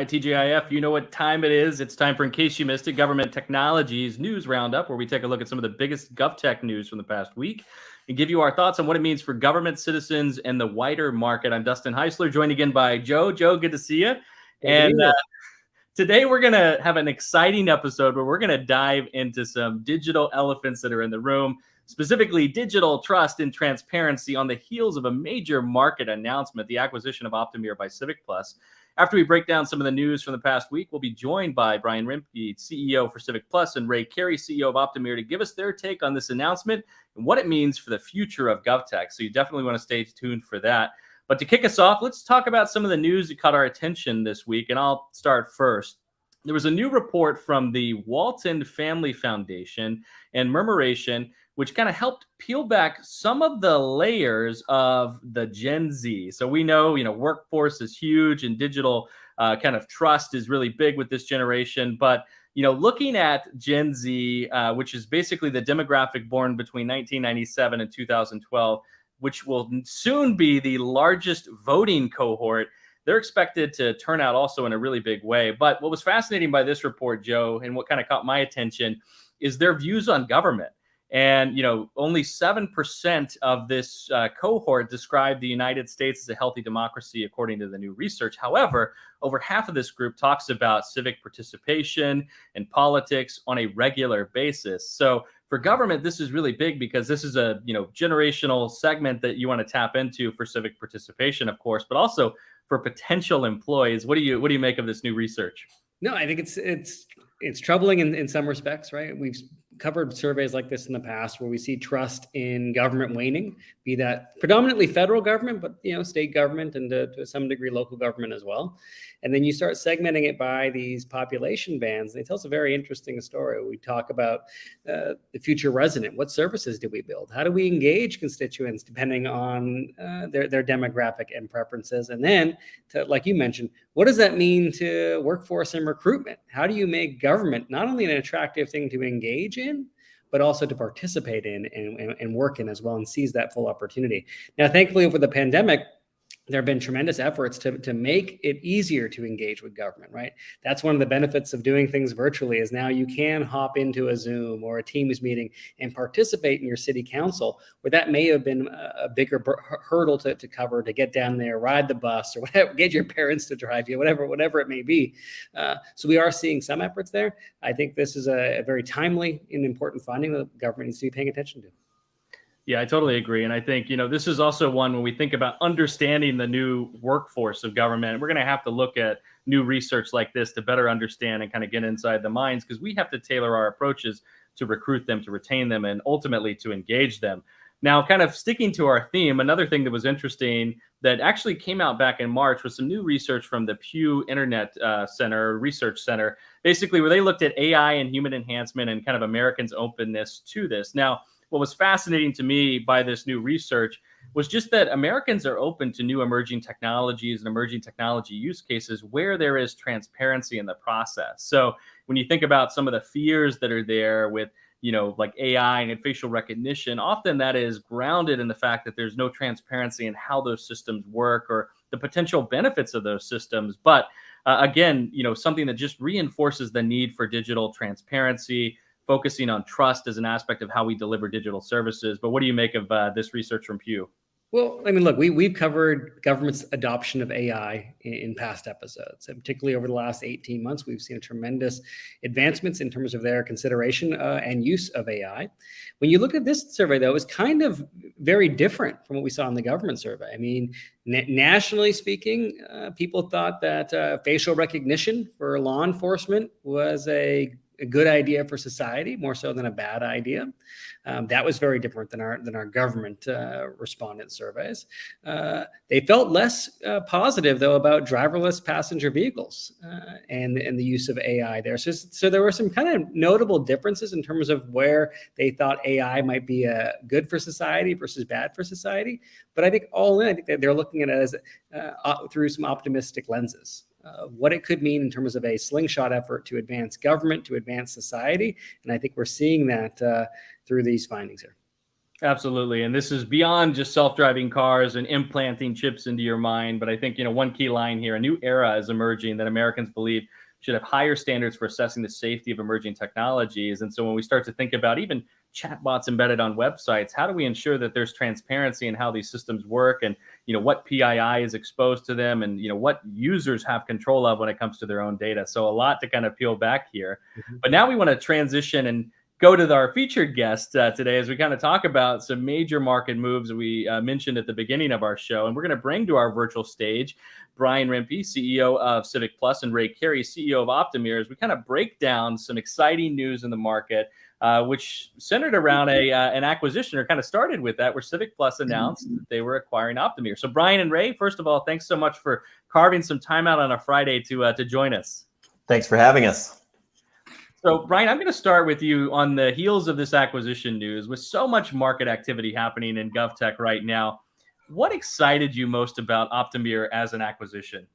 right, TGIF, you know what time it is. It's time for In Case You Missed It, Government Technologies News Roundup, where we take a look at some of the biggest GovTech news from the past week and give you our thoughts on what it means for government, citizens, and the wider market. I'm Dustin Heisler, joined again by Joe. Joe, good to see you. And today we're going to have an exciting episode where we're going to dive into some digital elephants that are in the room, specifically digital trust and transparency on the heels of a major market announcement, the acquisition of Optimere by CivicPlus. After we break down some of the news from the past week, we'll be joined by Brian Rempe, CEO for CivicPlus, and Ray Carey, CEO of Optimere, to give us their take on this announcement and what it means for the future of GovTech. So you definitely want to stay tuned for that. But to kick us off, let's talk about some of the news that caught our attention this week, and I'll start first. There was a new report from the Walton Family Foundation and Murmuration, which kind of helped peel back some of the layers of the Gen Z. So we know, workforce is huge and digital kind of trust is really big with this generation. But, looking at Gen Z, which is basically the demographic born between 1997 and 2012, which will soon be the largest voting cohort, they're expected to turn out also in a really big way. But what was fascinating by this report, Joe, and what kind of caught my attention is their views on government. And, only 7% of this cohort described the United States as a healthy democracy, according to the new research. However, over half of this group talks about civic participation and politics on a regular basis. So for government, this is really big because this is a, generational segment that you want to tap into for civic participation, of course, but also for potential employees. What do you make of this new research? No, I think it's troubling in some respects, right? We've covered surveys like this in the past where we see trust in government waning, be that predominantly federal government, but state government and to some degree local government as well. And then you start segmenting it by these population bands. And it tells a very interesting story. We talk about the future resident. What services do we build? How do we engage constituents depending on their demographic and preferences? And then, like you mentioned, what does that mean to workforce and recruitment? How do you make government not only an attractive thing to engage in, but also to participate in and work in as well and seize that full opportunity? Now, thankfully, over the pandemic, there have been tremendous efforts to make it easier to engage with government, right? That's one of the benefits of doing things virtually is now you can hop into a Zoom or a Teams meeting and participate in your city council, where that may have been a bigger hurdle to cover, to get down there, ride the bus or whatever, get your parents to drive you, whatever it may be. So we are seeing some efforts there. I think this is a very timely and important finding that the government needs to be paying attention to. Yeah, I totally agree. And I think, this is also one when we think about understanding the new workforce of government, we're going to have to look at new research like this to better understand and kind of get inside the minds, because we have to tailor our approaches to recruit them, to retain them, and ultimately to engage them. Now, kind of sticking to our theme, another thing that was interesting that actually came out back in March was some new research from the Pew Internet Research Center, basically where they looked at AI and human enhancement and kind of Americans' openness to this. Now, what was fascinating to me by this new research was just that Americans are open to new emerging technologies and emerging technology use cases where there is transparency in the process. So when you think about some of the fears that are there with, like AI and facial recognition, often that is grounded in the fact that there's no transparency in how those systems work or the potential benefits of those systems. But again, something that just reinforces the need for digital transparency, focusing on trust as an aspect of how we deliver digital services. But what do you make of this research from Pew? Well, I mean, look, we've covered government's adoption of AI in past episodes, and particularly over the last 18 months, we've seen tremendous advancements in terms of their consideration and use of AI. When you look at this survey, though, it's kind of very different from what we saw in the government survey. I mean, nationally speaking, people thought that facial recognition for law enforcement was a good idea for society, more so than a bad idea. That was very different than our government respondent surveys. They felt less positive, though, about driverless passenger vehicles and the use of AI there. So there were some kind of notable differences in terms of where they thought AI might be good for society versus bad for society. But I think all in, I think that they're looking at it as through some optimistic lenses. What it could mean in terms of a slingshot effort to advance government, to advance society. And I think we're seeing that through these findings here. Absolutely. And this is beyond just self-driving cars and implanting chips into your mind. But I think, one key line here, a new era is emerging that Americans believe should have higher standards for assessing the safety of emerging technologies. And so when we start to think about even chatbots embedded on websites, how do we ensure that there's transparency in how these systems work and, what PII is exposed to them and, what users have control of when it comes to their own data. So a lot to kind of peel back here. Mhm. But now we want to transition and go to our featured guest today as we kind of talk about some major market moves we mentioned at the beginning of our show. And we're going to bring to our virtual stage Brian Rempe, CEO of CivicPlus, and Ray Carey, CEO of Optimere, as we kind of break down some exciting news in the market, which centered around an acquisition, or kind of started with that, where CivicPlus announced that they were acquiring Optimere. So Brian and Ray, first of all, thanks so much for carving some time out on a Friday to join us. Thanks for having us. So, Brian, I'm going to start with you on the heels of this acquisition news. With so much market activity happening in GovTech right now, what excited you most about Optimere as an acquisition?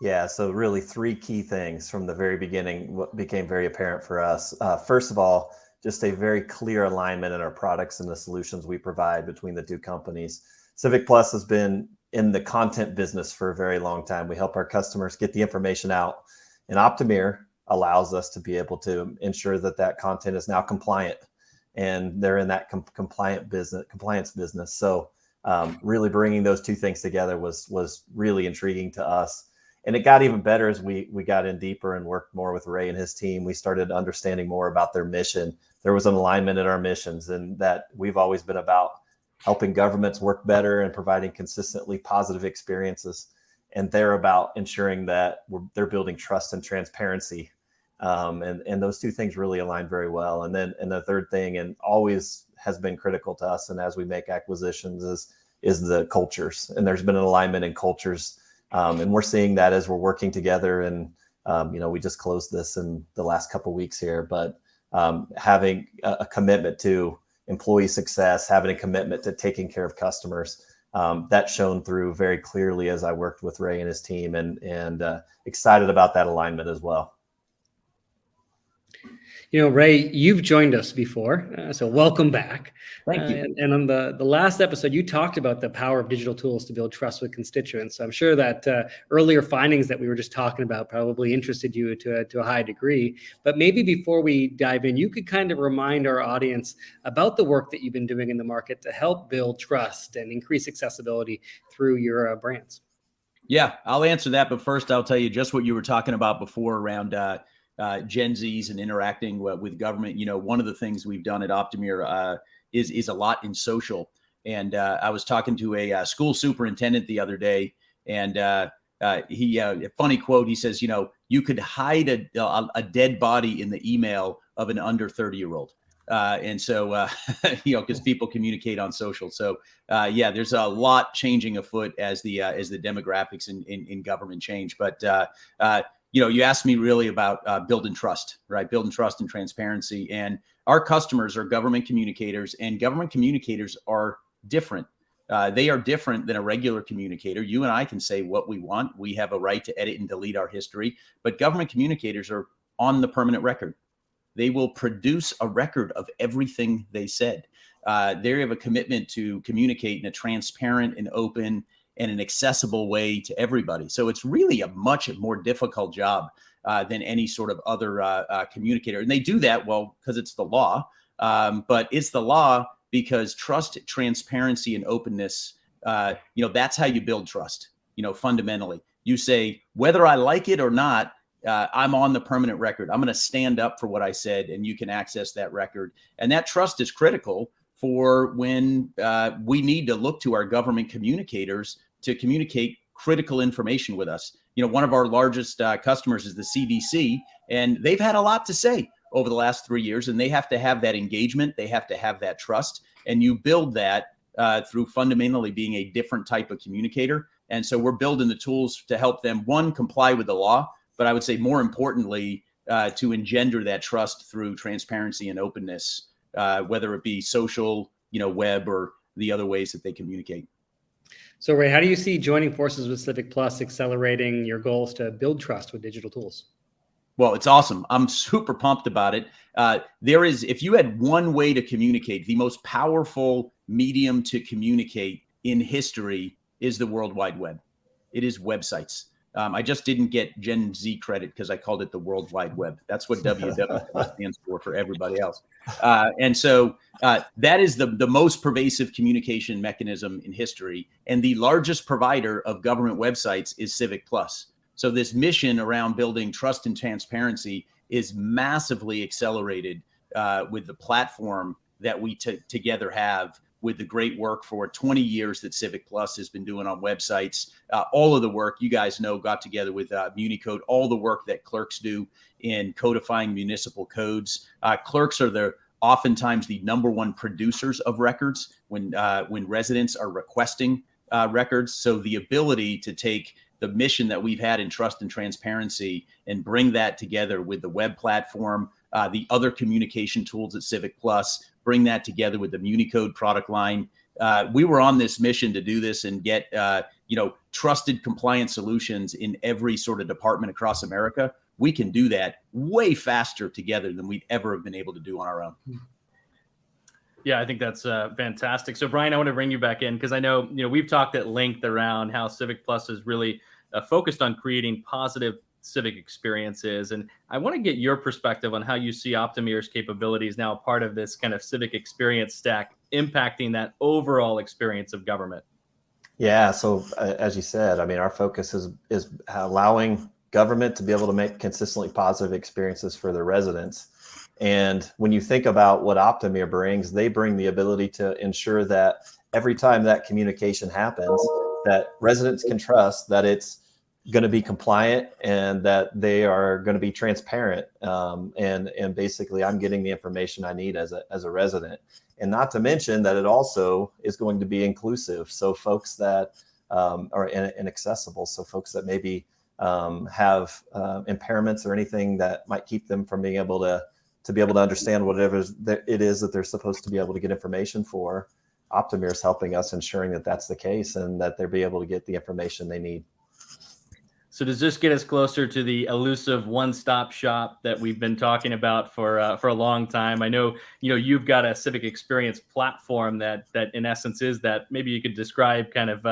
Yeah, so really three key things from the very beginning, what became very apparent for us. First of all, just a very clear alignment in our products and the solutions we provide between the two companies. CivicPlus has been in the content business for a very long time. We help our customers get the information out, and Optimere allows us to be able to ensure that that content is now compliant, and they're in that compliance business. So really bringing those two things together was really intriguing to us. And it got even better as we got in deeper and worked more with Ray and his team. We started understanding more about their mission. There was an alignment in our missions, and that we've always been about helping governments work better and providing consistently positive experiences. And they're about ensuring that they're building trust and transparency. And those two things really align very well. And the third thing, and always has been critical to us, and as we make acquisitions, is the cultures. And there's been an alignment in cultures. And we're seeing that as we're working together. And, we just closed this in the last couple of weeks here, but having a commitment to employee success, having a commitment to taking care of customers, that shone through very clearly as I worked with Ray and his team, and excited about that alignment as well. Ray, you've joined us before, so welcome back. Thank you. And on the last episode, you talked about the power of digital tools to build trust with constituents. So I'm sure that earlier findings that we were just talking about probably interested you to a high degree. But maybe before we dive in, you could kind of remind our audience about the work that you've been doing in the market to help build trust and increase accessibility through your brands. Yeah, I'll answer that. But first, I'll tell you just what you were talking about before around Gen Zs and interacting with government. One of the things we've done at Optimere is a lot in social. And I was talking to a school superintendent the other day, and he a funny quote. He says, you could hide a dead body in the email of an under 30-year-old. And so, because people communicate on social. So, there's a lot changing afoot as the demographics in government change. But you asked me really about building trust, right? Building trust and transparency. And our customers are government communicators, and government communicators are different. They are different than a regular communicator. You and I can say what we want. We have a right to edit and delete our history, but government communicators are on the permanent record. They will produce a record of everything they said. They have a commitment to communicate in a transparent and open and an accessible way to everybody. So it's really a much more difficult job than any sort of other communicator. And they do that, well, because it's the law, but it's the law because trust, transparency, and openness, that's how you build trust, fundamentally. You say, whether I like it or not, I'm on the permanent record. I'm going to stand up for what I said, and you can access that record. And that trust is critical for when we need to look to our government communicators to communicate critical information with us. One of our largest customers is the CDC, and they've had a lot to say over the last 3 years, and they have to have that engagement. They have to have that trust, and you build that through fundamentally being a different type of communicator. And so we're building the tools to help them, one, comply with the law, but I would say more importantly, to engender that trust through transparency and openness, whether it be social, web, or the other ways that they communicate. So, Ray, how do you see joining forces with CivicPlus accelerating your goals to build trust with digital tools? Well, it's awesome. I'm super pumped about it. If you had one way to communicate, the most powerful medium to communicate in history is the World Wide Web. It is websites. I just didn't get Gen Z credit because I called it the World Wide Web. That's what WWW stands for everybody else. And so that is the most pervasive communication mechanism in history. And the largest provider of government websites is CivicPlus. So this mission around building trust and transparency is massively accelerated with the platform that we together have, with the great work for 20 years that CivicPlus has been doing on websites. All of the work you guys know got together with MuniCode, all the work that clerks do in codifying municipal codes. Clerks are oftentimes the #1 producers of records when residents are requesting records. So the ability to take the mission that we've had in trust and transparency and bring that together with the web platform, the other communication tools at CivicPlus, bring that together with the MuniCode product line. We were on this mission to do this and get, trusted compliant solutions in every sort of department across America. We can do that way faster together than we'd ever have been able to do on our own. Yeah, I think that's fantastic. So, Brian, I want to bring you back in because I know, we've talked at length around how CivicPlus is really focused on creating positive civic experiences. And I want to get your perspective on how you see Optimere's capabilities now part of this kind of civic experience stack impacting that overall experience of government. Yeah. So as you said, I mean, our focus is allowing government to be able to make consistently positive experiences for their residents. And when you think about what Optimere brings, they bring the ability to ensure that every time that communication happens, that residents can trust that it's going to be compliant and that they are going to be transparent. And basically I'm getting the information I need as a resident, and not to mention that it also is going to be inclusive. So folks that are inaccessible. So folks that maybe have impairments or anything that might keep them from being able to be able to understand whatever it is that they're supposed to be able to get information for. Optimere is helping us ensuring that that's the case and that they'll be able to get the information they need. So does this get us closer to the elusive one-stop shop that we've been talking about for a long time? I know, you've got a civic experience platform that in essence is that. Maybe you could describe kind of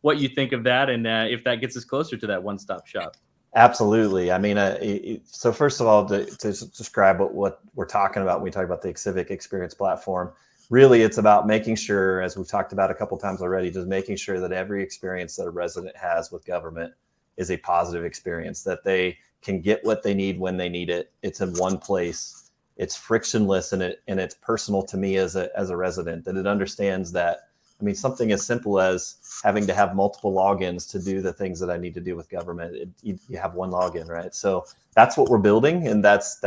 what you think of that and if that gets us closer to that one-stop shop. Absolutely. I mean, so first of all, to describe what we're talking about when we talk about the civic experience platform, really it's about making sure, as we've talked about a couple of times already, just making sure that every experience that a resident has with government is a positive experience, that they can get what they need when they need it. It's in one place. It's frictionless and it's personal to me as a resident, that it understands that. I mean, something as simple as having to have multiple logins to do the things that I need to do with government. You have one login, right? So that's what we're building, and that's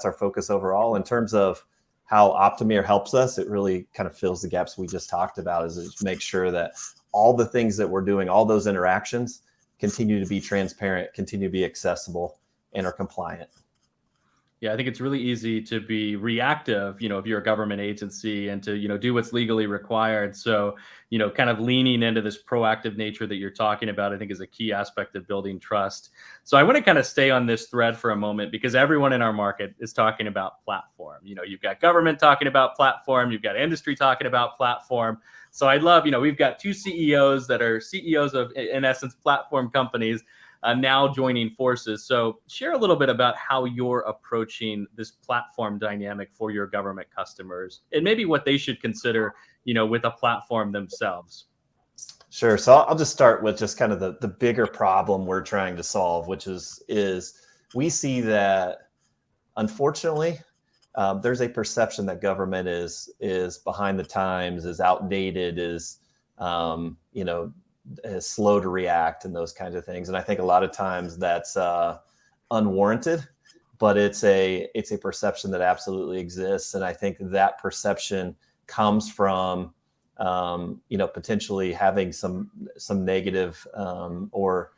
our focus overall. In terms of how Optimere helps us, it really kind of fills the gaps we just talked about, is to make sure that all the things that we're doing, all those interactions, continue to be transparent, continue to be accessible, and are compliant. Yeah, I think it's really easy to be reactive, if you're a government agency, and to, do what's legally required. So, kind of leaning into this proactive nature that you're talking about, I think is a key aspect of building trust. So I want to kind of stay on this thread for a moment, because everyone in our market is talking about platform. You've got government talking about platform, you've got industry talking about platform. So I'd love, we've got two CEOs that are CEOs of, in essence, platform companies now joining forces. So share a little bit about how you're approaching this platform dynamic for your government customers, and maybe what they should consider, with a platform themselves. Sure. So I'll just start with just kind of the bigger problem we're trying to solve, which is we see that, unfortunately, there's a perception that government is behind the times, is outdated, is slow to react, and those kinds of things. And I think a lot of times that's unwarranted, but it's a perception that absolutely exists. And I think that perception comes from potentially having some negative or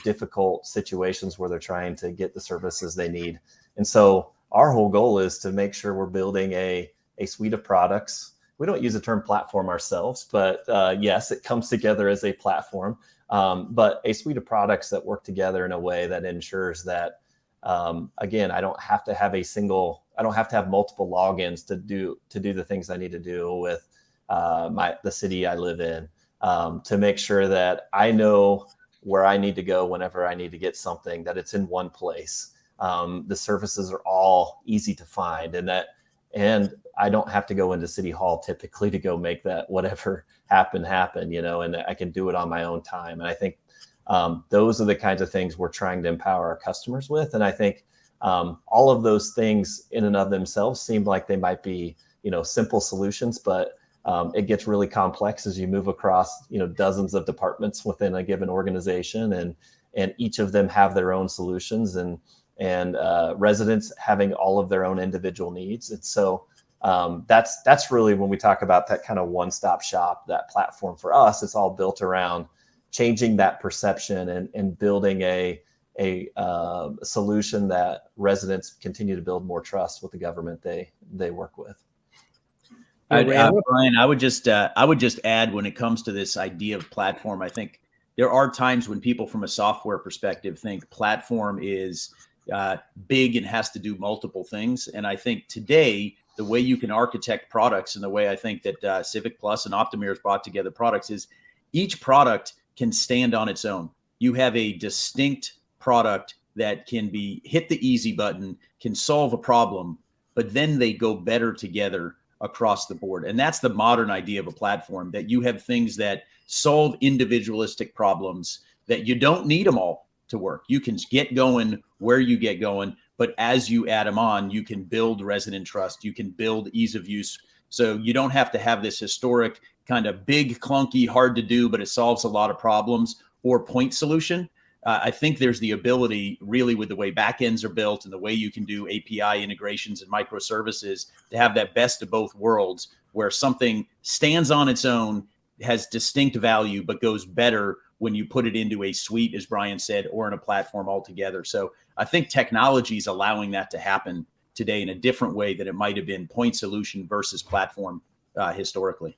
difficult situations where they're trying to get the services they need. And so our whole goal is to make sure we're building a suite of products. We don't use the term platform ourselves, but yes, it comes together as a platform, but a suite of products that work together in a way that ensures that again, I don't have to have multiple logins to do the things I need to do with the city I live in, to make sure that I know where I need to go whenever I need to get something, that it's in one place. The services are all easy to find, and I don't have to go into City Hall typically to go make that whatever happen, and I can do it on my own time. And I think those are the kinds of things we're trying to empower our customers with. And I think all of those things in and of themselves seem like they might be, simple solutions, but it gets really complex as you move across, dozens of departments within a given organization, and each of them have their own solutions, and residents having all of their own individual needs. And so that's really when we talk about that kind of one-stop shop, that platform for us, it's all built around changing that perception and building a solution that residents continue to build more trust with the government they work with. Brian, I would just add, when it comes to this idea of platform, I think there are times when people from a software perspective think platform is big and has to do multiple things. And I think today, the way you can architect products, and the way I think that CivicPlus and Optimere has brought together products, is each product can stand on its own. You have a distinct product that can hit the easy button, can solve a problem, but then they go better together across the board. And that's the modern idea of a platform, that you have things that solve individualistic problems, that you don't need them all to work. You can get going where you get going, but as you add them on, you can build resident trust, you can build ease of use. So you don't have to have this historic kind of big, clunky, hard to do, but it solves a lot of problems, or point solution. I think there's the ability, really, with the way backends are built and the way you can do API integrations and microservices, to have that best of both worlds, where something stands on its own, has distinct value, but goes better when you put it into a suite, as Brian said, or in a platform altogether. So I think technology is allowing that to happen today in a different way than it might have been point solution versus platform historically.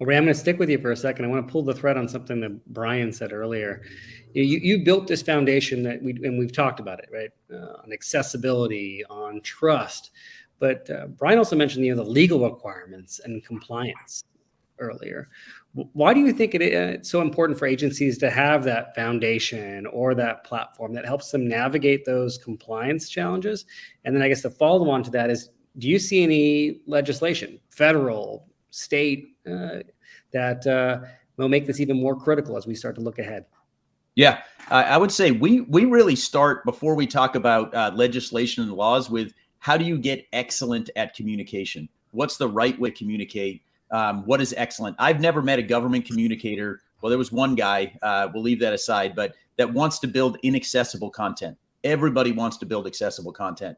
Well, Ray, I'm going to stick with you for a second. I want to pull the thread on something that Brian said earlier. You built this foundation that we've talked about it, right? On accessibility, on trust. But Brian also mentioned, the legal requirements and compliance earlier. Why do you think it's so important for agencies to have that foundation or that platform that helps them navigate those compliance challenges? And then I guess the follow-on to that is, do you see any legislation, federal, state, that will make this even more critical as we start to look ahead? Yeah, I would say we really start, before we talk about legislation and laws, with how do you get excellent at communication? What's the right way to communicate? What is excellent? I've never met a government communicator. Well, there was one guy, we'll leave that aside, but that wants to build inaccessible content. Everybody wants to build accessible content.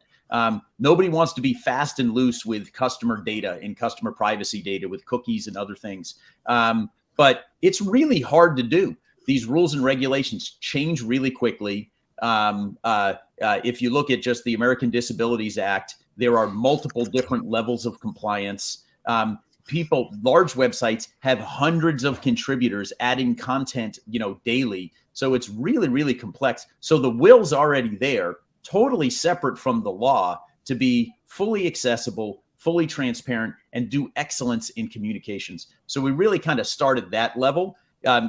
Nobody wants to be fast and loose with customer data and customer privacy data with cookies and other things. But it's really hard to do. These rules and regulations change really quickly. If you look at just the American Disabilities Act, there are multiple different levels of compliance. Large websites have hundreds of contributors adding content, daily. So it's really, really complex. So the will's already there, totally separate from the law, to be fully accessible, fully transparent, and do excellence in communications. So we really kind of start at that level.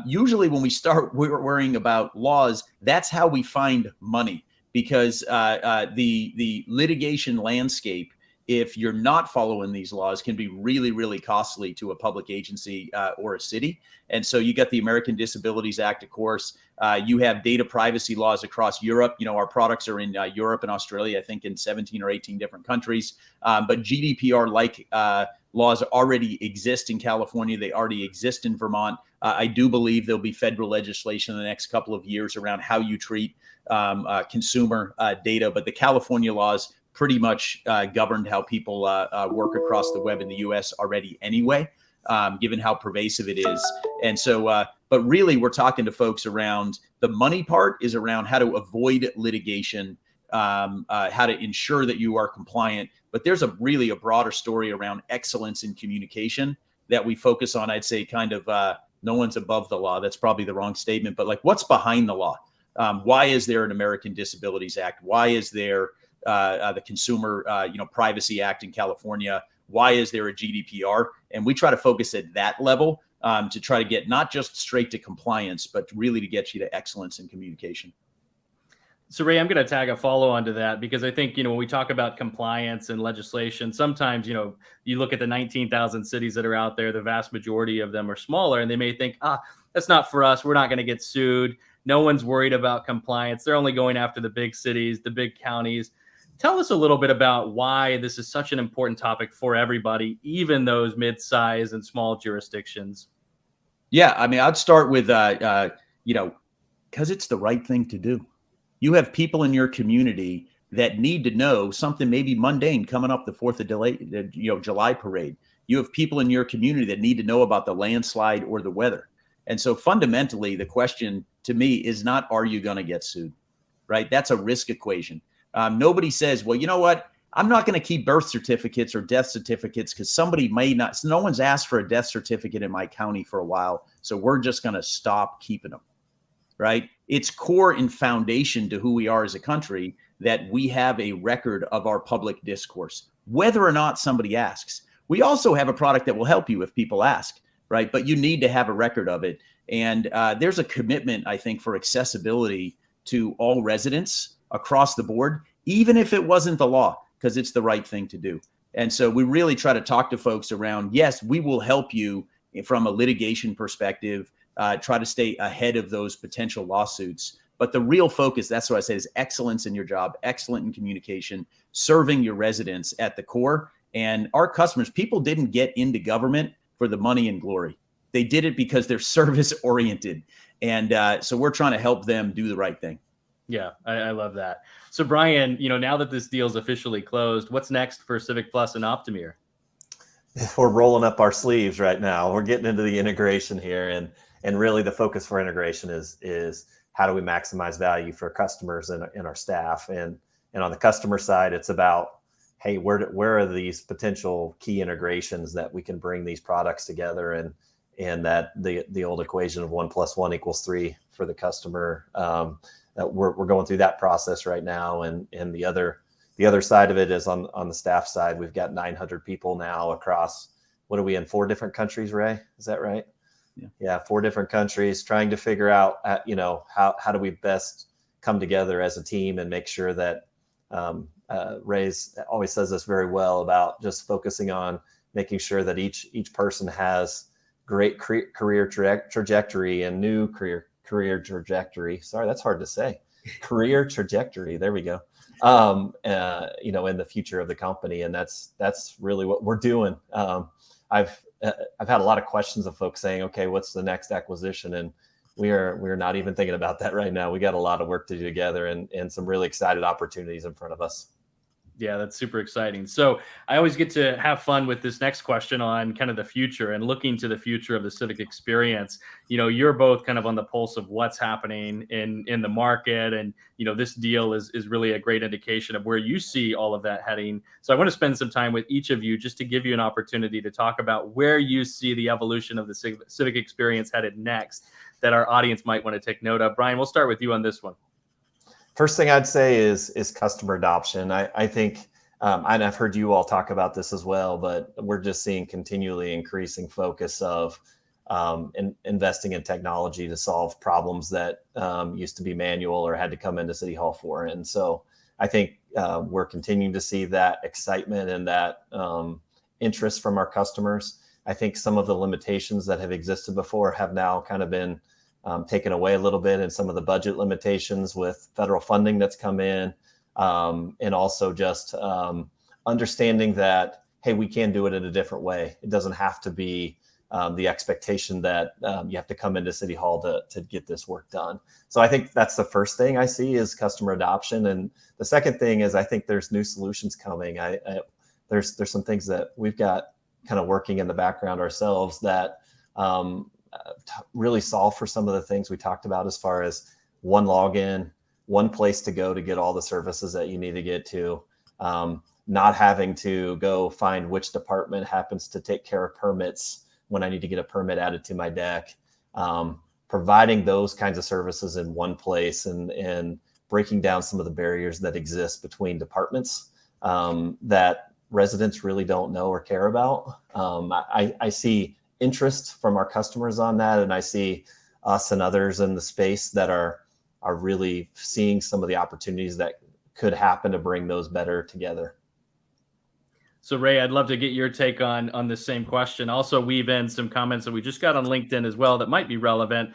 Usually when we start worrying about laws, that's how we find money, because the litigation landscape, if you're not following these laws, can be really, really costly to a public agency or a city. And so you got the American Disabilities Act, of course. You have data privacy laws across Europe. Our products are in Europe and Australia, I think in 17 or 18 different countries. But GDPR-like laws already exist in California. They already exist in Vermont. I do believe there'll be federal legislation in the next couple of years around how you treat consumer data. But the California laws pretty much governed how people work across the web in the US already anyway, given how pervasive it is. And so, but really we're talking to folks around the money part, is around how to avoid litigation, how to ensure that you are compliant. But there's really a broader story around excellence in communication that we focus on. I'd say kind of no one's above the law. That's probably the wrong statement, but like, what's behind the law? Why is there an American Disabilities Act? Why is there the Consumer Privacy Act in California? Why is there a GDPR? And we try to focus at that level to try to get not just straight to compliance, but really to get you to excellence in communication. So Ray, I'm going to tag a follow on to that because I think, when we talk about compliance and legislation, sometimes, you look at the 19,000 cities that are out there, the vast majority of them are smaller, and they may think, that's not for us. We're not going to get sued. No one's worried about compliance. They're only going after the big cities, the big counties. Tell us a little bit about why this is such an important topic for everybody, even those mid-size and small jurisdictions. Yeah, I mean, I'd start with, because it's the right thing to do. You have people in your community that need to know something maybe mundane coming up the 4th of July parade. You have people in your community that need to know about the landslide or the weather. And so fundamentally, the question to me is not, are you going to get sued? Right? That's a risk equation. Nobody says, well, you know what? I'm not going to keep birth certificates or death certificates because somebody may not. No one's asked for a death certificate in my county for a while. So we're just going to stop keeping them. Right? It's core and foundation to who we are as a country that we have a record of our public discourse, whether or not somebody asks. We also have a product that will help you if people ask, right? But you need to have a record of it. And there's a commitment, I think, for accessibility to all residents across the board, even if it wasn't the law, because it's the right thing to do. And so we really try to talk to folks around, yes, we will help you from a litigation perspective, try to stay ahead of those potential lawsuits. But the real focus, that's what I say, is excellence in your job, excellent in communication, serving your residents at the core. And our customers, people didn't get into government for the money and glory. They did it because they're service oriented. And so we're trying to help them do the right thing. Yeah, I love that. So Brian, now that this deal is officially closed, what's next for CivicPlus and Optimere? We're rolling up our sleeves right now. We're getting into the integration here, and really the focus for integration is how do we maximize value for customers and our staff. And on the customer side, it's about, hey, where are these potential key integrations that we can bring these products together, and that the old equation of 1 + 1 = 3 for the customer. That we're going through that process right now, and the other side of it is on the staff side. We've got 900 people now across, what are we in, 4 different countries, Ray? Is that right? Yeah, 4 different countries, trying to figure out, how do we best come together as a team and make sure that Ray's always says this very well about just focusing on making sure that each person has great career trajectory and new career trajectory. Sorry, that's hard to say. Career trajectory. There we go. In the future of the company, and that's really what we're doing. I've had a lot of questions of folks saying, okay, what's the next acquisition? And we're not even thinking about that right now. We got a lot of work to do together, and some really excited opportunities in front of us. Yeah, that's super exciting. So I always get to have fun with this next question on kind of the future and looking to the future of the civic experience. You're both kind of on the pulse of what's happening in the market. And, this deal is really a great indication of where you see all of that heading. So I want to spend some time with each of you just to give you an opportunity to talk about where you see the evolution of the civic experience headed next that our audience might want to take note of. Brian, we'll start with you on this one. First thing I'd say is customer adoption. I think, and I've heard you all talk about this as well, but we're just seeing continually increasing focus of investing in technology to solve problems that used to be manual or had to come into City Hall for. And so I think we're continuing to see that excitement and that interest from our customers. I think some of the limitations that have existed before have now kind of been taken away a little bit, and some of the budget limitations with federal funding that's come in, and also just understanding that, hey, we can do it in a different way. It doesn't have to be the expectation that you have to come into City Hall to get this work done. So I think that's the first thing I see is customer adoption. And the second thing is I think there's new solutions coming. There's some things that we've got kind of working in the background ourselves that really solve for some of the things we talked about as far as one login, one place to go to get all the services that you need to get to, not having to go find which department happens to take care of permits when I need to get a permit added to my deck, providing those kinds of services in one place and breaking down some of the barriers that exist between departments that residents really don't know or care about. I see interest from our customers on that, and I see us and others in the space that are really seeing some of the opportunities that could happen to bring those better together. So Ray, I'd love to get your take on the same question. Also weave in some comments that we just got on LinkedIn as well that might be relevant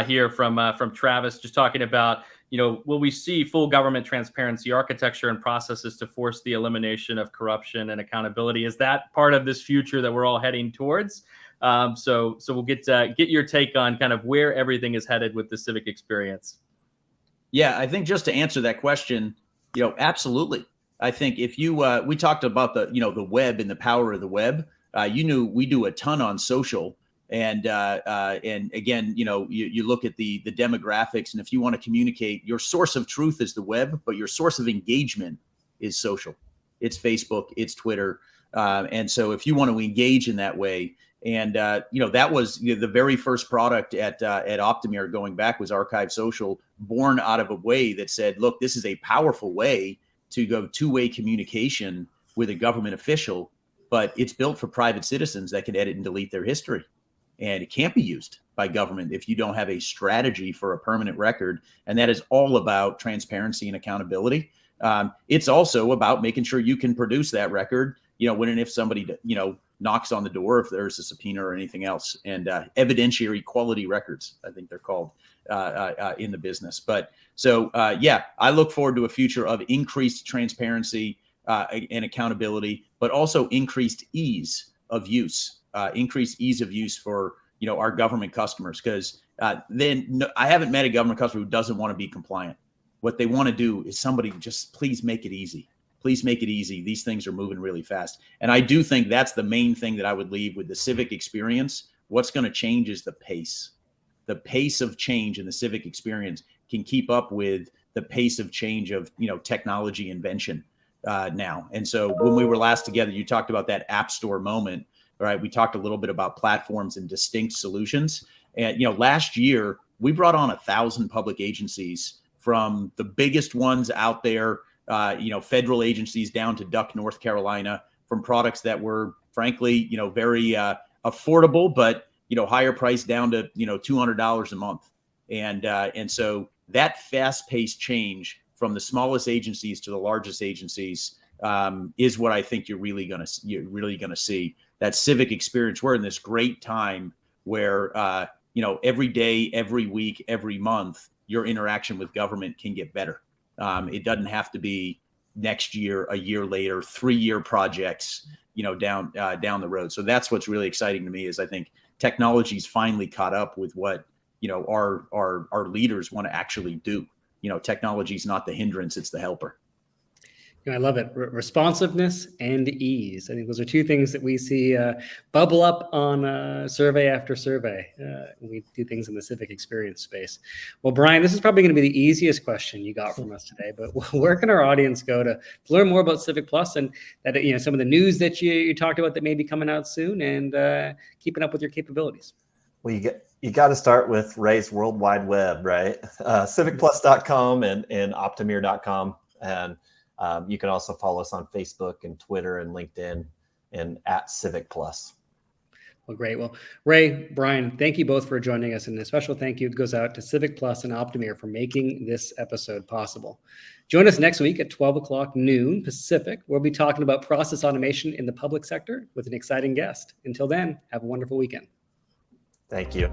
here from Travis, just talking about, will we see full government transparency architecture and processes to force the elimination of corruption and accountability? Is that part of this future that we're all heading towards? So we'll get your take on kind of where everything is headed with the civic experience. Yeah, I think just to answer that question, absolutely. I think if you, we talked about the web and the power of the web. We do a ton on social, and again, you look at the demographics, and if you want to communicate, your source of truth is the web, but your source of engagement is social. It's Facebook, it's Twitter, and so if you want to engage in that way, and that was the very first product at Optimere going back was Archive Social, born out of a way that said, look, this is a powerful way to go two-way communication with a government official, but it's built for private citizens that can edit and delete their history. And it can't be used by government if you don't have a strategy for a permanent record. And that is all about transparency and accountability. It's also about making sure you can produce that record, when and if somebody, knocks on the door, if there's a subpoena or anything else, and evidentiary quality records, I think they're called in the business. But so, I look forward to a future of increased transparency and accountability, but also increased ease of use for, our government customers. Because then I haven't met a government customer who doesn't want to be compliant. What they want to do is somebody just please make it easy. Please make it easy. These things are moving really fast. And I do think that's the main thing that I would leave with the civic experience. What's going to change is the pace. The pace of change in the civic experience can keep up with the pace of change of, technology invention now. And so when we were last together, you talked about that app store moment, right? We talked a little bit about platforms and distinct solutions. And, last year we brought on 1,000 public agencies, from the biggest ones out there, federal agencies down to Duck, North Carolina, from products that were frankly, very affordable, but, higher price down to, $200 a month. And so that fast-paced change from the smallest agencies to the largest agencies is what I think you're really going to see. That civic experience. We're in this great time where, every day, every week, every month, your interaction with government can get better. It doesn't have to be next year, a year later, 3-year projects, down the road. So that's what's really exciting to me is I think technology's finally caught up with what, our leaders want to actually do. Technology's not the hindrance, it's the helper. I love it. Responsiveness and ease. I think those are two things that we see bubble up on survey after survey when we do things in the civic experience space. Well, Brian, this is probably going to be the easiest question you got from us today, but where can our audience go to learn more about CivicPlus and that, some of the news that you talked about that may be coming out soon and keeping up with your capabilities? Well, you got to start with Ray's World Wide Web, right? CivicPlus.com and Optimere.com. And you can also follow us on Facebook and Twitter and LinkedIn and at CivicPlus. Well, great. Well, Ray, Brian, thank you both for joining us. And a special thank you goes out to CivicPlus and Optimere for making this episode possible. Join us next week at 12 o'clock noon Pacific. We'll be talking about process automation in the public sector with an exciting guest. Until then, have a wonderful weekend. Thank you.